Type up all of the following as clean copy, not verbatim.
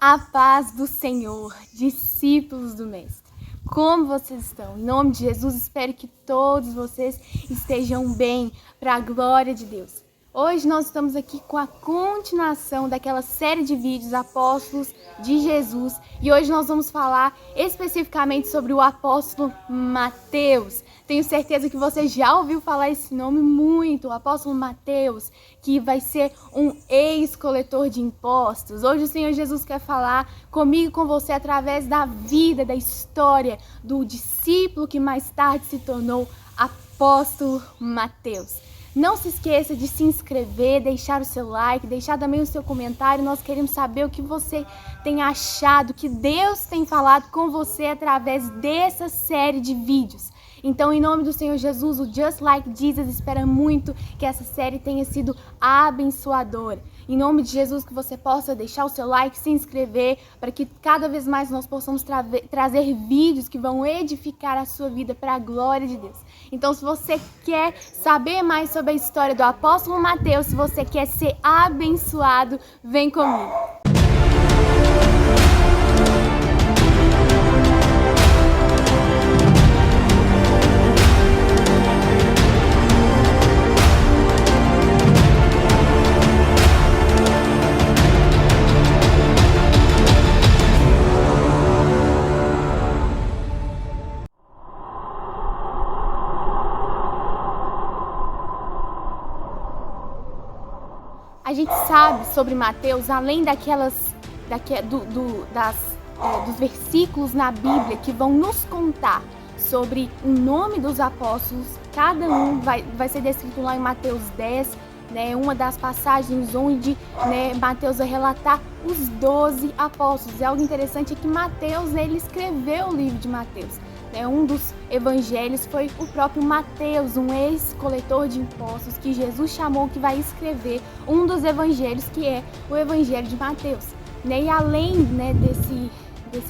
A paz do Senhor, discípulos do Mestre. Como vocês estão? Em nome de Jesus, espero que todos vocês estejam bem, para a glória de Deus. Hoje nós estamos aqui com a continuação daquela série de vídeos Apóstolos de Jesus e hoje nós vamos falar especificamente sobre o apóstolo Mateus. Tenho certeza que você já ouviu falar esse nome muito, o apóstolo Mateus, que vai ser um ex-coletor de impostos. Hoje o Senhor Jesus quer falar comigo e com você através da vida, da história do discípulo que mais tarde se tornou apóstolo Mateus. Não se esqueça de se inscrever, deixar o seu like, deixar também o seu comentário. Nós queremos saber o que você tem achado, que Deus tem falado com você através dessa série de vídeos. Então, em nome do Senhor Jesus, o Just Like Jesus espera muito que essa série tenha sido abençoadora. Em nome de Jesus, que você possa deixar o seu like, se inscrever, para que cada vez mais nós possamos trazer vídeos que vão edificar a sua vida para a glória de Deus. Então, se você quer saber mais sobre a história do apóstolo Mateus, se você quer ser abençoado, vem comigo. A gente sabe sobre Mateus, além dos versículos na Bíblia que vão nos contar sobre o nome dos apóstolos, cada um vai ser descrito lá em Mateus 10, né, uma das passagens onde, né, Mateus vai relatar os 12 apóstolos. E algo interessante é que Mateus, ele escreveu o livro de Mateus. Um dos evangelhos foi o próprio Mateus, um ex-coletor de impostos que Jesus chamou, que vai escrever um dos evangelhos, que é o evangelho de Mateus. E além, né, desse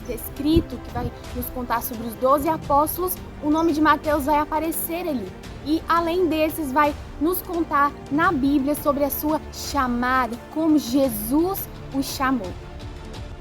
escrito que vai nos contar sobre os 12 apóstolos, o nome de Mateus vai aparecer ali. E além desses, vai nos contar na Bíblia sobre a sua chamada, como Jesus o chamou.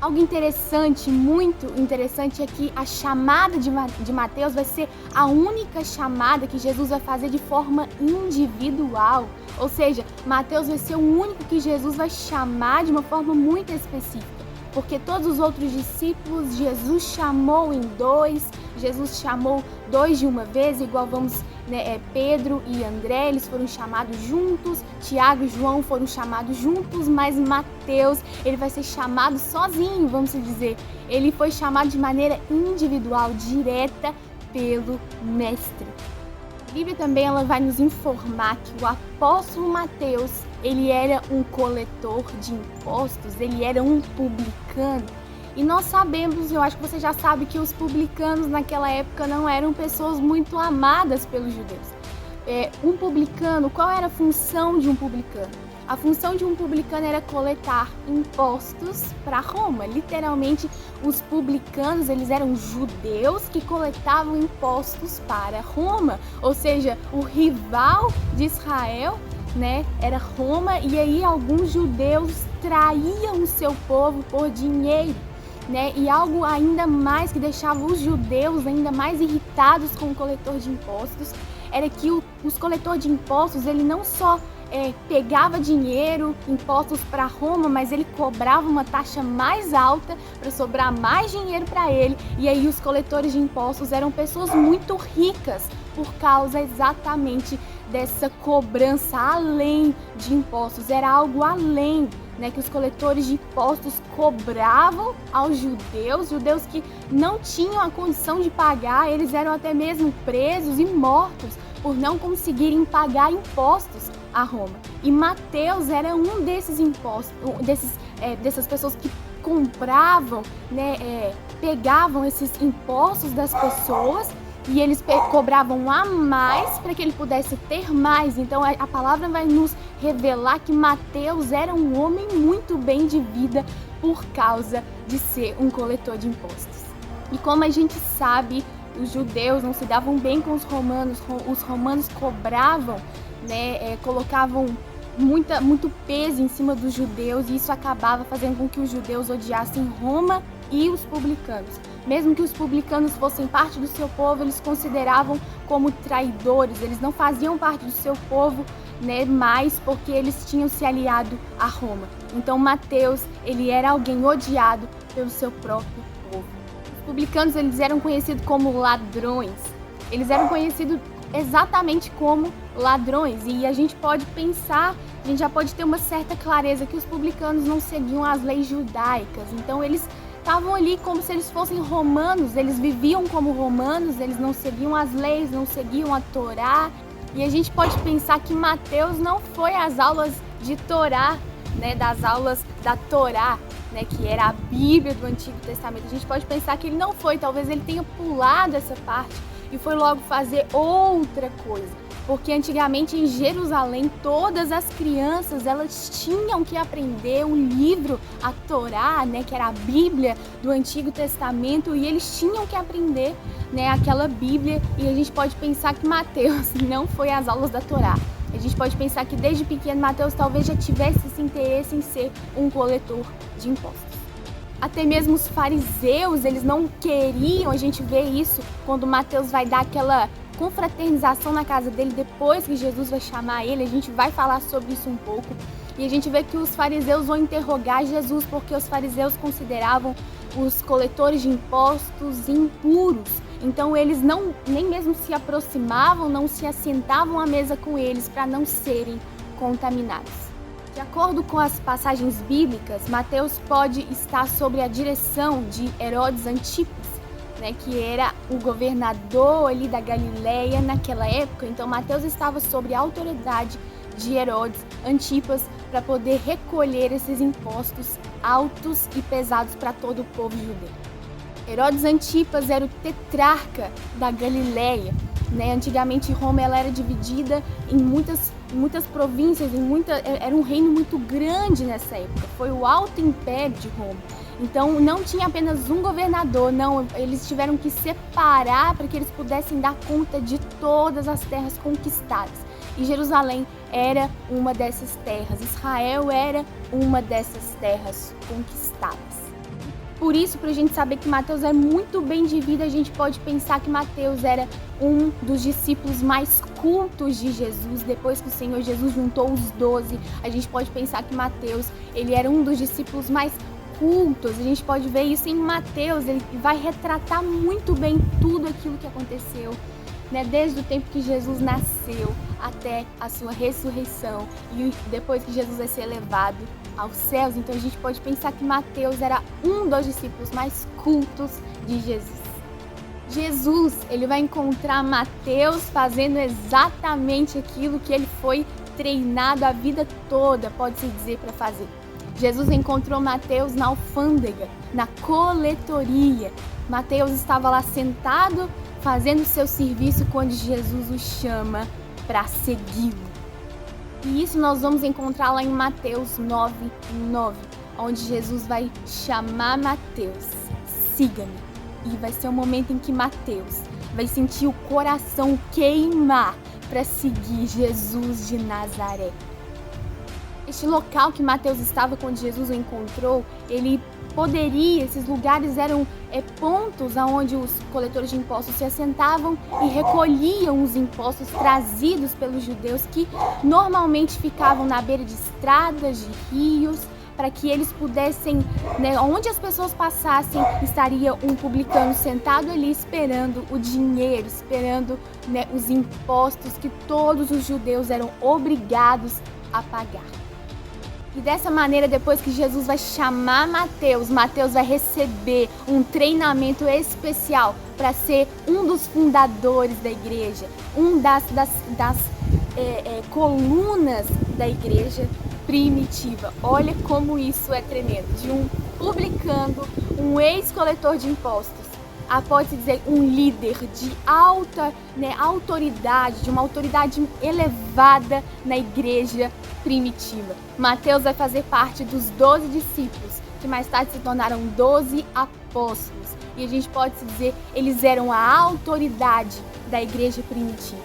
Algo interessante, muito interessante, é que a chamada de Mateus vai ser a única chamada que Jesus vai fazer de forma individual. Ou seja, Mateus vai ser o único que Jesus vai chamar de uma forma muito específica. Porque todos os outros discípulos, Jesus chamou em dois, Jesus chamou dois de uma vez, igual Pedro e André, eles foram chamados juntos, Tiago e João foram chamados juntos, mas Mateus, ele vai ser chamado sozinho, vamos dizer. Ele foi chamado de maneira individual, direta pelo Mestre. A Bíblia também ela vai nos informar que o apóstolo Mateus, ele era um coletor de impostos, ele era um publicano. E nós sabemos, eu acho que você já sabe, que os publicanos naquela época não eram pessoas muito amadas pelos judeus. Um publicano, qual era a função de um publicano? A função de um publicano era coletar impostos para Roma. Literalmente, os publicanos, eles eram judeus que coletavam impostos para Roma. Ou seja, o rival de Israel, né, era Roma, e aí alguns judeus traíam o seu povo por dinheiro. Né? E algo ainda mais que deixava os judeus ainda mais irritados com o coletor de impostos era que os coletores de impostos, ele não só pegava dinheiro, impostos para Roma, mas ele cobrava uma taxa mais alta para sobrar mais dinheiro para ele. E aí os coletores de impostos eram pessoas muito ricas por causa exatamente dessa cobrança além de impostos. Era algo além, né, que os coletores de impostos cobravam aos judeus que não tinham a condição de pagar. Eles eram até mesmo presos e mortos por não conseguirem pagar impostos a Roma. E Mateus era um desses impostos, dessas pessoas que compravam, né, pegavam esses impostos das pessoas e eles cobravam a mais para que ele pudesse ter mais. Então a palavra vai nos revelar que Mateus era um homem muito bem de vida por causa de ser um coletor de impostos. E como a gente sabe, os judeus não se davam bem com os romanos cobravam, né, colocavam muito peso em cima dos judeus, e isso acabava fazendo com que os judeus odiassem Roma e os publicanos. Mesmo que os publicanos fossem parte do seu povo, eles consideravam como traidores, eles não faziam parte do seu povo, né, mais porque eles tinham se aliado a Roma. Então Mateus, ele era alguém odiado pelo seu próprio povo. Os publicanos, eles eram conhecidos como ladrões. Eles eram conhecidos exatamente como ladrões, e a gente pode pensar, a gente já pode ter uma certa clareza que os publicanos não seguiam as leis judaicas. Então eles estavam ali como se eles fossem romanos, eles viviam como romanos, eles não seguiam as leis, não seguiam a Torá. E a gente pode pensar que Mateus não foi às aulas de Torá, né, das aulas da Torá, né, que era a Bíblia do Antigo Testamento. A gente pode pensar que ele não foi, talvez ele tenha pulado essa parte e foi logo fazer outra coisa. Porque antigamente em Jerusalém, todas as crianças, elas tinham que aprender um livro, a Torá, né, que era a Bíblia do Antigo Testamento, e eles tinham que aprender, né, aquela Bíblia. E a gente pode pensar que Mateus não foi às aulas da Torá. A gente pode pensar que desde pequeno Mateus talvez já tivesse esse interesse em ser um coletor de impostos. Até mesmo os fariseus, eles não queriam, a gente vê isso quando Mateus vai dar aquela confraternização na casa dele depois que Jesus vai chamar ele. A gente vai falar sobre isso um pouco. E a gente vê que os fariseus vão interrogar Jesus porque os fariseus consideravam os coletores de impostos impuros. Então eles nem mesmo se aproximavam, não se assentavam à mesa com eles para não serem contaminados. De acordo com as passagens bíblicas, Mateus pode estar sob a direção de Herodes Antipas, né, que era o governador ali da Galileia naquela época. Então Mateus estava sob a autoridade de Herodes Antipas para poder recolher esses impostos altos e pesados para todo o povo judeu. Herodes Antipas era o tetrarca da Galileia, né? Antigamente Roma ela era dividida em muitas províncias, era um reino muito grande nessa época. Foi o Alto Império de Roma. Então não tinha apenas um governador, não, eles tiveram que separar para que eles pudessem dar conta de todas as terras conquistadas. E Jerusalém era uma dessas terras, Israel era uma dessas terras conquistadas. Por isso, para a gente saber que Mateus é muito bem de vida, a gente pode pensar que Mateus era um dos discípulos mais cultos de Jesus. Depois que o Senhor Jesus juntou os 12, a gente pode pensar que Mateus, ele era um dos discípulos mais cultos. A gente pode ver isso em Mateus, ele vai retratar muito bem tudo aquilo que aconteceu, né? Desde o tempo que Jesus nasceu até a sua ressurreição e depois que Jesus vai ser levado aos céus. Então a gente pode pensar que Mateus era um dos discípulos mais cultos de Jesus. Jesus, ele vai encontrar Mateus fazendo exatamente aquilo que ele foi treinado a vida toda, pode-se dizer, para fazer. Jesus encontrou Mateus na alfândega, na coletoria. Mateus estava lá sentado, fazendo seu serviço quando Jesus o chama para segui-lo. E isso nós vamos encontrar lá em Mateus 9:9, onde Jesus vai chamar Mateus, siga-me. E vai ser o momento em que Mateus vai sentir o coração queimar para seguir Jesus de Nazaré. Este local que Mateus estava quando Jesus o encontrou, esses lugares eram pontos onde os coletores de impostos se assentavam e recolhiam os impostos trazidos pelos judeus, que normalmente ficavam na beira de estradas, de rios, para que eles pudessem, né, onde as pessoas passassem, estaria um publicano sentado ali esperando o dinheiro, esperando, né, os impostos que todos os judeus eram obrigados a pagar. E dessa maneira, depois que Jesus vai chamar Mateus, Mateus vai receber um treinamento especial para ser um dos fundadores da igreja, das colunas da igreja primitiva. Olha como isso é tremendo. De um publicano, um ex-coletor de impostos, a pode-se dizer um líder de alta, né, autoridade, de uma autoridade elevada na igreja primitiva. Mateus vai fazer parte dos 12 discípulos, que mais tarde se tornaram 12 apóstolos. E a gente pode se dizer, eles eram a autoridade da igreja primitiva.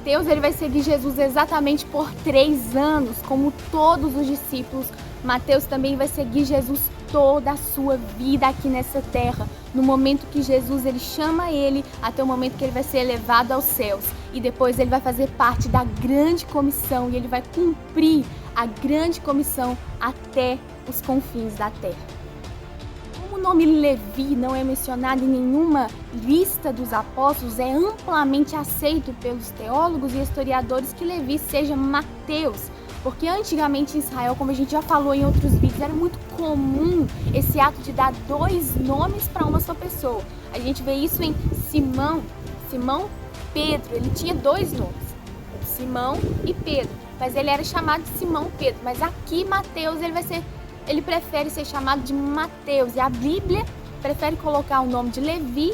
Mateus ele vai seguir Jesus exatamente por 3 anos, como todos os discípulos. Mateus também vai seguir Jesus toda a sua vida aqui nessa terra, no momento que Jesus ele chama ele, até o momento que ele vai ser elevado aos céus. E depois ele vai fazer parte da grande comissão e ele vai cumprir a grande comissão até os confins da terra. Como o nome Levi não é mencionado em nenhuma lista dos apóstolos, é amplamente aceito pelos teólogos e historiadores que Levi seja Mateus, porque antigamente em Israel, como a gente já falou em outros vídeos, era muito comum esse ato de dar 2 nomes para uma só pessoa. A gente vê isso em Simão Pedro, ele tinha 2 nomes, Simão e Pedro, mas ele era chamado de Simão Pedro, mas aqui Mateus ele prefere ser chamado de Mateus, e a Bíblia prefere colocar o nome de Levi,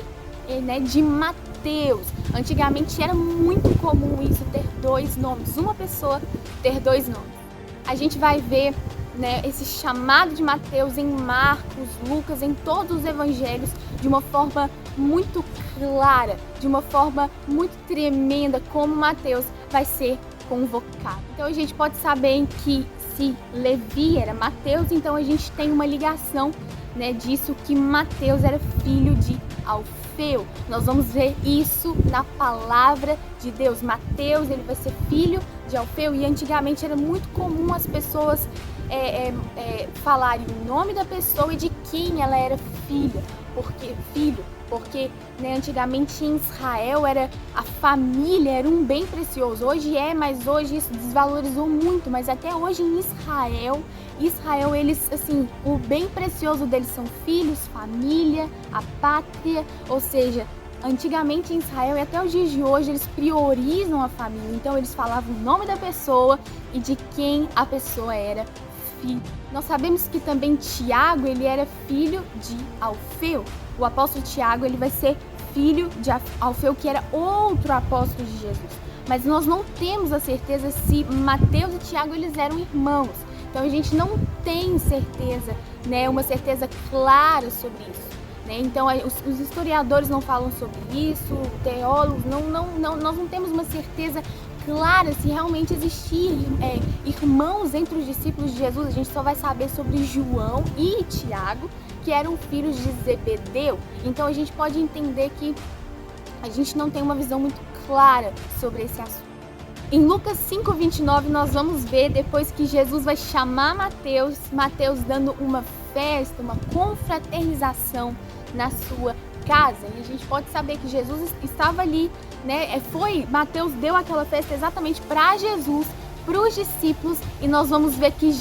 né, de Mateus. Antigamente era muito comum isso, ter 2 nomes, uma pessoa ter 2 nomes. A gente vai ver, né, esse chamado de Mateus em Marcos, Lucas, em todos os evangelhos, de uma forma muito clara, de uma forma muito tremenda, como Mateus vai ser convocado. Então a gente pode saber que se Levi era Mateus, então a gente tem uma ligação, né, disso, que Mateus era filho de Alfeu. Nós vamos ver isso na palavra de Deus. Mateus ele vai ser filho de Alfeu, e antigamente era muito comum as pessoas falarem o nome da pessoa e de quem ela era porque né, antigamente em Israel a família era um bem precioso. Hoje mas hoje isso desvalorizou muito, mas até hoje em Israel eles, assim, o bem precioso deles são filhos, família, a pátria, ou seja, antigamente em Israel e até os dias de hoje eles priorizam a família, então eles falavam o nome da pessoa e de quem a pessoa era filho. Nós sabemos que também Tiago ele era filho de Alfeu. O apóstolo Tiago ele vai ser filho de Alfeu, que era outro apóstolo de Jesus. Mas nós não temos a certeza se Mateus e Tiago eles eram irmãos. Então a gente não tem certeza, né, uma certeza clara sobre isso. Né? Então os historiadores não falam sobre isso, teólogos, nós não temos uma certeza clara se realmente existiam irmãos entre os discípulos de Jesus. A gente só vai saber sobre João e Tiago, que eram filhos de Zebedeu. Então a gente pode entender que a gente não tem uma visão muito clara sobre esse assunto. Em Lucas 5:29 nós vamos ver, depois que Jesus vai chamar Mateus dando uma festa, uma confraternização na sua casa. E a gente pode saber que Jesus estava ali, né? Mateus deu aquela festa exatamente para Jesus, para os discípulos, e nós vamos ver que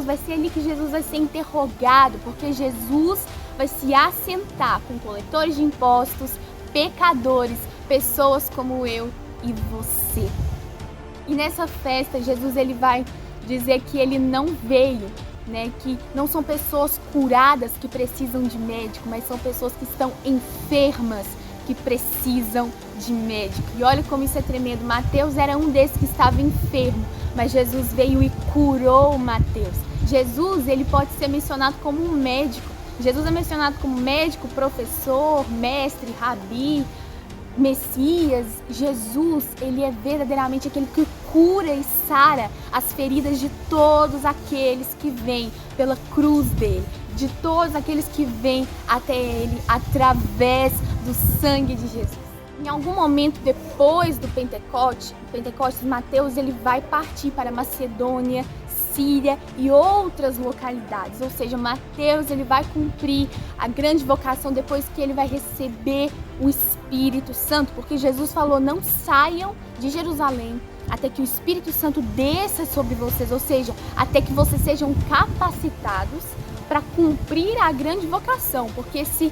vai ser ali que Jesus vai ser interrogado, porque Jesus vai se assentar com coletores de impostos, pecadores, pessoas como eu e você. E nessa festa, Jesus ele vai dizer que ele não veio, né, que não são pessoas curadas que precisam de médico, mas são pessoas que estão enfermas que precisam de médico. E olha como isso é tremendo. Mateus era um desses que estava enfermo, mas Jesus veio e curou Mateus. Jesus ele pode ser mencionado como um médico. Jesus é mencionado como médico, professor, mestre, rabi, Messias. Jesus, ele é verdadeiramente aquele que cura e sara as feridas de todos aqueles que vêm pela cruz dele, de todos aqueles que vêm até ele através do sangue de Jesus. Em algum momento depois do Pentecostes, Mateus ele vai partir para Macedônia, Síria e outras localidades. Ou seja, Mateus ele vai cumprir a grande vocação depois que ele vai receber o Espírito Santo, porque Jesus falou: não saiam de Jerusalém até que o Espírito Santo desça sobre vocês, ou seja, até que vocês sejam capacitados para cumprir a grande vocação. Porque se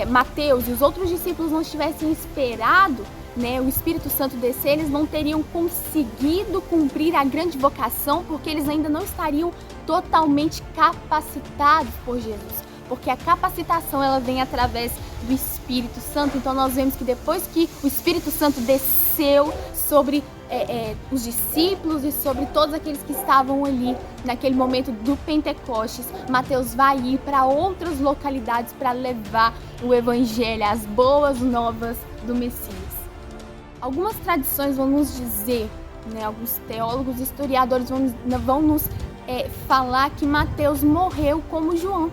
Mateus e os outros discípulos não tivessem esperado, né, o Espírito Santo descer, eles não teriam conseguido cumprir a grande vocação, porque eles ainda não estariam totalmente capacitados por Jesus, porque a capacitação ela vem através do Espírito Santo. Então nós vemos que depois que o Espírito Santo desceu sobre os discípulos e sobre todos aqueles que estavam ali naquele momento do Pentecostes, Mateus vai ir para outras localidades para levar o Evangelho, as boas novas do Messias. Algumas tradições vão nos dizer, né, alguns teólogos e historiadores vão nos falar que Mateus morreu como João,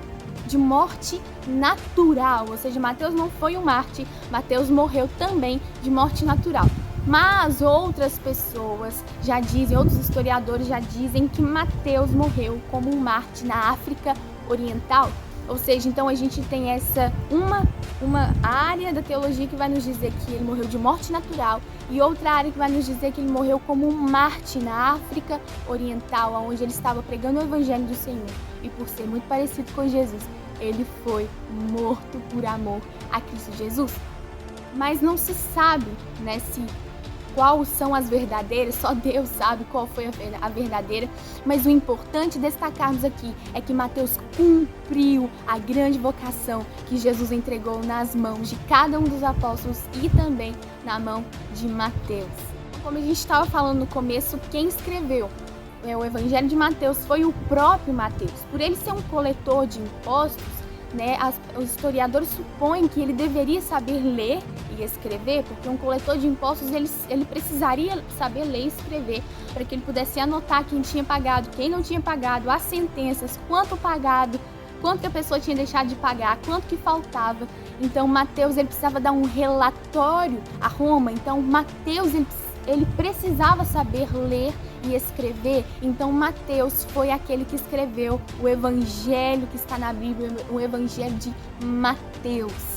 de morte natural, ou seja, Mateus não foi um mártir, Mateus morreu também de morte natural. Mas outras pessoas já dizem, outros historiadores já dizem que Mateus morreu como um mártir na África Oriental. Ou seja, então a gente tem essa uma área da teologia que vai nos dizer que ele morreu de morte natural e outra área que vai nos dizer que ele morreu como um mártir na África Oriental, onde ele estava pregando o Evangelho do Senhor. E por ser muito parecido com Jesus, ele foi morto por amor a Cristo Jesus. Mas não se sabe, né, quais são as verdadeiras, só Deus sabe qual foi a verdadeira, mas o importante destacarmos aqui é que Mateus cumpriu a grande vocação que Jesus entregou nas mãos de cada um dos apóstolos e também na mão de Mateus. Como a gente estava falando no começo, quem escreveu o Evangelho de Mateus foi o próprio Mateus. Por ele ser um coletor de impostos, né, os historiadores supõem que ele deveria saber ler e escrever, porque um coletor de impostos ele precisaria saber ler e escrever para que ele pudesse anotar quem tinha pagado, quem não tinha pagado, as sentenças, quanto pagado, quanto que a pessoa tinha deixado de pagar, quanto que faltava. Então Mateus ele precisava dar um relatório a Roma. Então Mateus ele precisava saber ler e escrever. Então Mateus foi aquele que escreveu o evangelho que está na Bíblia, o evangelho de Mateus.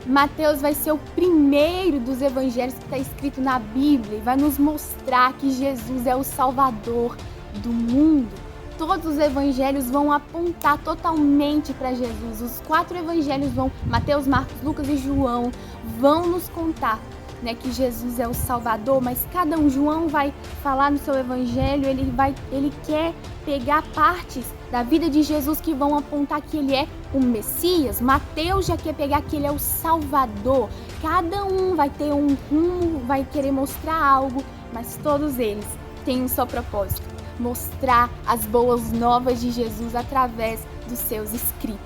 Mateus vai ser o primeiro dos evangelhos que está escrito na Bíblia e vai nos mostrar que Jesus é o Salvador do mundo. Todos os evangelhos vão apontar totalmente para Jesus. Os 4 evangelhos Mateus, Marcos, Lucas e João, vão nos contar, né, que Jesus é o Salvador, mas cada um, João vai falar no seu evangelho, ele quer pegar partes da vida de Jesus que vão apontar que ele é o Messias. Mateus já quer pegar que ele é o Salvador. Cada um vai ter um rumo, vai querer mostrar algo, mas todos eles têm um só propósito: mostrar as boas novas de Jesus através dos seus escritos.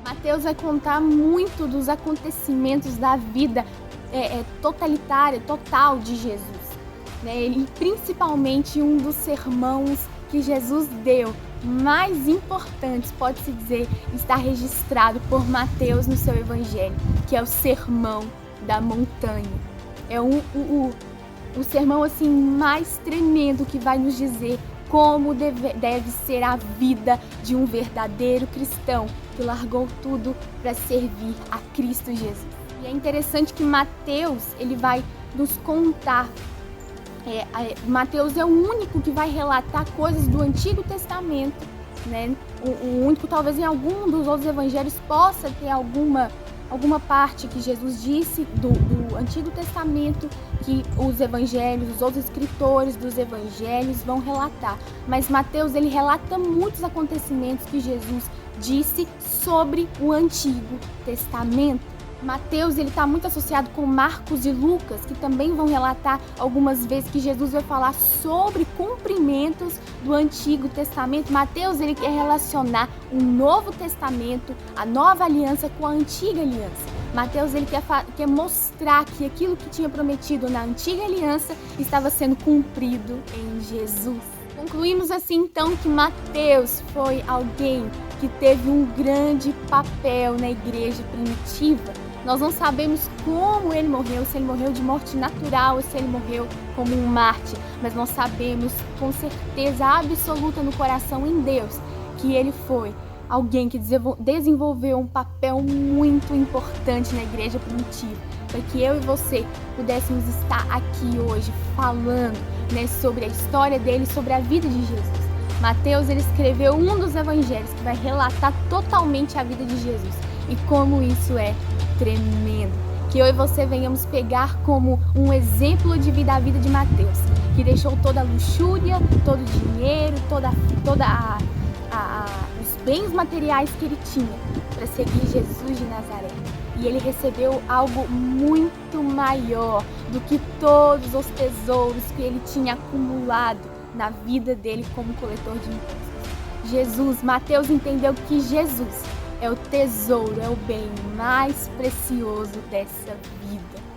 Mateus vai contar muito dos acontecimentos da vida totalitária, total de Jesus, né? Ele, principalmente um dos sermões que Jesus deu, mais importantes, pode-se dizer, está registrado por Mateus no seu evangelho, que é o Sermão da Montanha. É o sermão assim mais tremendo que vai nos dizer como deve ser a vida de um verdadeiro cristão que largou tudo para servir a Cristo Jesus. E é interessante que Mateus ele vai nos contar. Mateus é o único que vai relatar coisas do Antigo Testamento, né? O único, talvez em algum dos outros evangelhos possa ter alguma parte que Jesus disse do Antigo Testamento que os evangelhos, os outros escritores dos evangelhos vão relatar. Mas Mateus ele relata muitos acontecimentos que Jesus disse sobre o Antigo Testamento. Mateus ele está muito associado com Marcos e Lucas, que também vão relatar algumas vezes que Jesus vai falar sobre cumprimentos do Antigo Testamento. Mateus ele quer relacionar o Novo Testamento, a Nova Aliança, com a Antiga Aliança. Mateus ele quer mostrar que aquilo que tinha prometido na Antiga Aliança estava sendo cumprido em Jesus. Concluímos assim então que Mateus foi alguém que teve um grande papel na igreja primitiva. Nós não sabemos como ele morreu, se ele morreu de morte natural ou se ele morreu como um mártir, mas nós sabemos com certeza absoluta no coração em Deus que ele foi alguém que desenvolveu um papel muito importante na igreja primitiva, para que eu e você pudéssemos estar aqui hoje falando, né, sobre a história dele, sobre a vida de Jesus. Mateus ele escreveu um dos evangelhos que vai relatar totalmente a vida de Jesus e como isso é tremendo. Que eu e você venhamos pegar como um exemplo de vida a vida de Mateus, que deixou toda a luxúria, todo o dinheiro, os bens materiais que ele tinha para seguir Jesus de Nazaré. E ele recebeu algo muito maior do que todos os tesouros que ele tinha acumulado na vida dele como coletor de impostos. Mateus entendeu que Jesus é o tesouro, é o bem mais precioso dessa vida.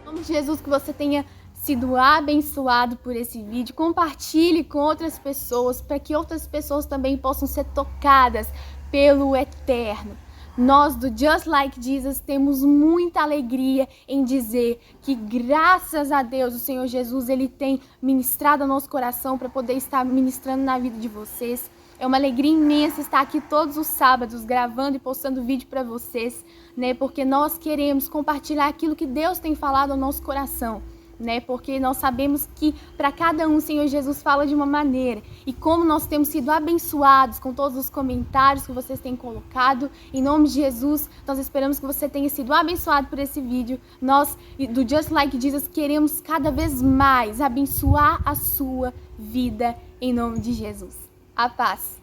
nome de Jesus, que você tenha sido abençoado por esse vídeo. Compartilhe com outras pessoas, para que outras pessoas também possam ser tocadas pelo eterno. Nós do Just Like Jesus temos muita alegria em dizer que, graças a Deus, o Senhor Jesus, Ele tem ministrado ao nosso coração para poder estar ministrando na vida de vocês. É uma alegria imensa estar aqui todos os sábados gravando e postando vídeo para vocês, né? Porque nós queremos compartilhar aquilo que Deus tem falado ao nosso coração, né? Porque nós sabemos que para cada um o Senhor Jesus fala de uma maneira. E como nós temos sido abençoados com todos os comentários que vocês têm colocado, em nome de Jesus, nós esperamos que você tenha sido abençoado por esse vídeo. Nós do Just Like Jesus queremos cada vez mais abençoar a sua vida em nome de Jesus. A paz.